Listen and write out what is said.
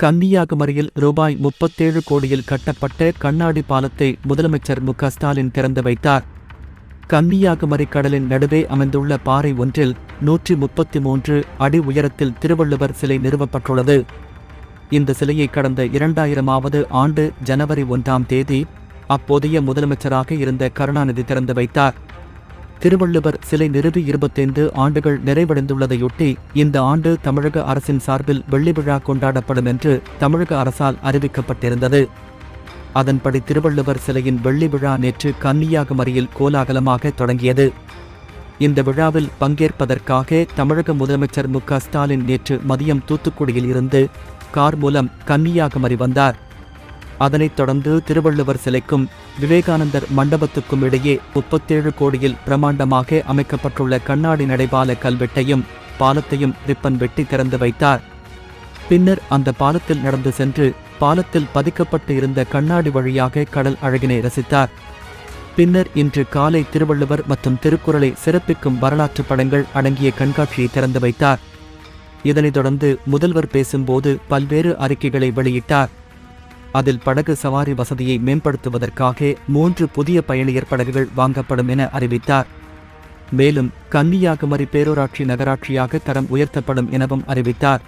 கன்னியாகுமரியில் ரூபாய் 37 கோடியில் கட்டப்பட்ட கண்ணாடி பாலத்தை முதலமைச்சர் மு.க.ஸ்டாலின் திறந்து வைத்தார். கன்னியாகுமரி கடலின் நடுவே அமைந்துள்ள பாறை ஒன்றில் 133 அடி உயரத்தில் திருவள்ளுவர் சிலை நிறுவப்பட்டுள்ளது. இந்த சிலையை கடந்த 2000ஆவது ஆண்டு ஜனவரி 1ஆம் தேதி அப்போதைய முதலமைச்சராக இருந்த கருணாநிதி திறந்து வைத்தார். திருவள்ளுவர் சிலை நிறுவி 25 ஆண்டுகள் நிறைவடைந்துள்ளதையொட்டி இந்த ஆண்டு தமிழக அரசின் சார்பில் வெள்ளி விழா கொண்டாடப்படும் என்று தமிழக அரசால் அறிவிக்கப்பட்டிருந்தது. அதன்படி திருவள்ளுவர் சிலையின் வெள்ளி விழா நேற்று கன்னியாகுமரியில் கோலாகலமாக தொடங்கியது. இந்த விழாவில் பங்கேற்பதற்காக தமிழக முதலமைச்சர் மு.க.ஸ்டாலின் நேற்று மதியம் தூத்துக்குடியில் இருந்து கார் மூலம் கன்னியாகுமரி வந்தார். அதனைத் தொடர்ந்து திருவள்ளுவர் சிலைக்கும் விவேகானந்தர் மண்டபத்துக்கும் இடையே 37 கோடியில் பிரமாண்டமாக அமைக்கப்பட்டுள்ள கண்ணாடி நடைபால கல்வெட்டையும் பாலத்தையும் ரிப்பன் வெட்டி திறந்து வைத்தார். பின்னர் அந்த பாலத்தில் நடந்து சென்று பாலத்தில் பதிக்கப்பட்டு இருந்த கண்ணாடி வழியாக கடல் அழகினை ரசித்தார். பின்னர் இன்று காலை திருவள்ளுவர் மற்றும் திருக்குறளை சிறப்பிக்கும் வரலாற்று படங்கள் அடங்கிய கண்காட்சியை திறந்து வைத்தார். இதனைத் தொடர்ந்து முதல்வர் பேசும்போது பல்வேறு அறிக்கைகளை வெளியிட்டார். அதில் படகு சவாரி வசதியை மேம்படுத்துவதற்காக 3 புதிய பயணியர் படகுகள் வாங்கப்படும் என அறிவித்தார். மேலும் கன்னியாகுமரி பேரூராட்சி நகராட்சியாக தரம் உயர்த்தப்படும் எனவும் அறிவித்தார்.